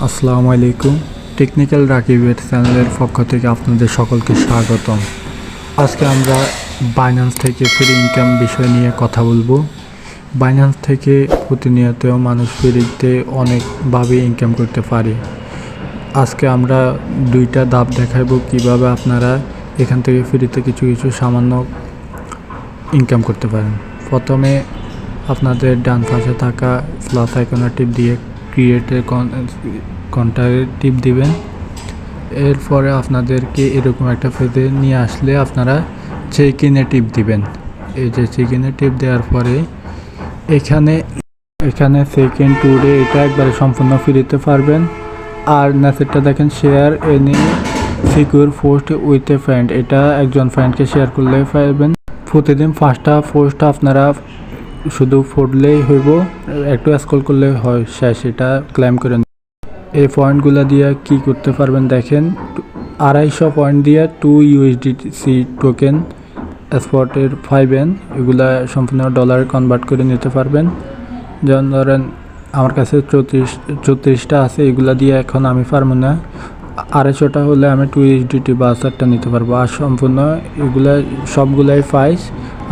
আসসালামু আলাইকুম। টেকনিক্যাল রাকিবের চ্যানেলের পক্ষ থেকে আপনাদের সকলকে স্বাগতম। আজকে আমরা বাইন্যান্স থেকে ফ্রি ইনকাম বিষয় নিয়ে কথা বলবো। বাইন্যান্স থেকে প্রতিনিয়ত মানুষ ফ্রিতে অনেকভাবে ইনকাম করতে পারে। আজকে আমরা দুইটা ধাপ দেখাবো কিভাবে আপনারা এখান থেকে ফ্রিতে কিছু সামান্য ইনকাম করতে পারেন। প্রথমে আপনাদের ডান পাশে থাকা প্লাস আইকনে টিপ দিয়ে ক্রিয়েটের কন্ট্যাক্টে টিপ দিবেন। এরপরে আপনাদেরকে এরকম একটা পেজে নিয়ে আসলে আপনারা চেক ইনে টিপ দিবেন। এই যে চেক ইনে টিপ দেওয়ার পরে এখানে চেক ইন টুডে এটা একবারে সম্পূর্ণ ফ্রিতে পারবেন। আর মেসেজটা দেখেন, share any secure post with a friend, এটা একজন ফ্রেন্ডকে শেয়ার করলে পারবেন। প্রতিদিন 5টা পোস্ট আপনারা শুধু পড়লেই হইব, একটু স্ক্রল করলে হয়, শেষ, এটা ক্লেম করেন। এই পয়েন্টগুলো দিয়ে কি করতে পারবেন দেখেন, 250 পয়েন্ট দিয়ে 2 USDC টোকেন স্পটের পাইবেন। এগুলা সম্পূর্ণ ডলারে কনভার্ট করে নিতে পারবেন। যেমন ধরেন আমার কাছে 34টা আছে, এগুলা দিয়ে এখন আমি পারবো না। 250টা হলে আমি 2 USDT বা 4টা নিতে পারবো। আর সম্পূর্ণ এগুলা সবগুলাই পাইস,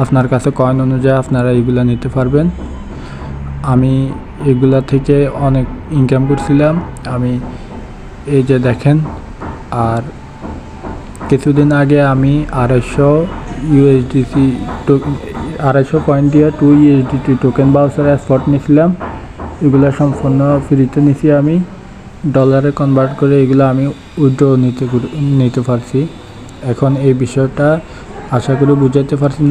আপনার কাছে কয়েন অনুযায়ী আপনারা এগুলা নিতে পারবেন। আমি এগুলা থেকে অনেক ইনকাম করছিলাম। আমি এই যে দেখেন, আর কিছুদিন আগে আমি 250 পয়েন্ট দিয়ে 2 USDT টোকেন বাউচার স্পট নিয়েছিলাম। এগুলো সম্পূর্ণ ফ্রিতে নিছি, আমি ডলারে কনভার্ট করে এগুলো আমি উইথড্র নিতে পারছি। এখন এই বিষয়টা আশা করি বুঝাতে পারছি,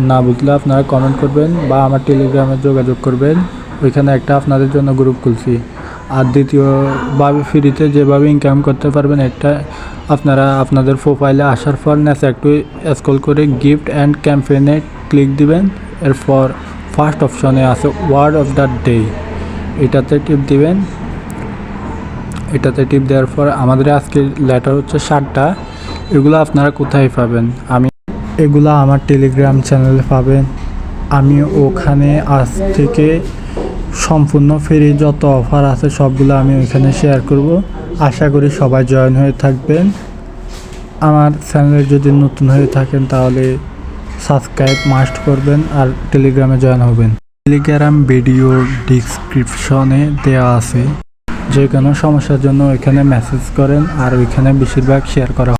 না বুঝলে আপনারা কমেন্ট করবেন বা আমার টেলিগ্রামে যোগাযোগ করবেন। ওইখানে একটা আপনাদের জন্য গ্রুপ খুলছি। আর দ্বিতীয়ভাবে ফ্রিতে যেভাবে ইনকাম করতে পারবেন, একটা আপনারা আপনাদের প্রোফাইলে আসার পর নেচে একটু স্ক্রল করে গিফট অ্যান্ড ক্যাম্পেইনে ক্লিক দিবেন। এরপর ফার্স্ট অপশনে আছে ওয়ার্ড অফ দ্য ডে, এটাতে টিপ দিবেন। এটাতে টিপ দেওয়ার পর আমাদের আজকের লেটার হচ্ছে 7টা। এগুলো আপনারা কোথায় পাবেন? এগুলো আমার টেলিগ্রাম চ্যানেলে পাবেন। আমি ওখানে আজ থেকে সম্পূর্ণ ফ্রি যত অফার আছে সবগুলো আমি ওইখানে শেয়ার করব। আশা করি সবাই জয়েন হয়ে থাকবেন। আমার চ্যানেলে যদি নতুন হয়ে থাকেন তাহলে সাবস্ক্রাইব মাস্ট করবেন আর টেলিগ্রামে জয়েন হবেন। টেলিগ্রাম ভিডিও ডিসক্রিপশনে দেওয়া আছে। যে কোনো সমস্যার জন্য ওইখানে মেসেজ করেন, আর ওইখানে বেশিরভাগ শেয়ার করা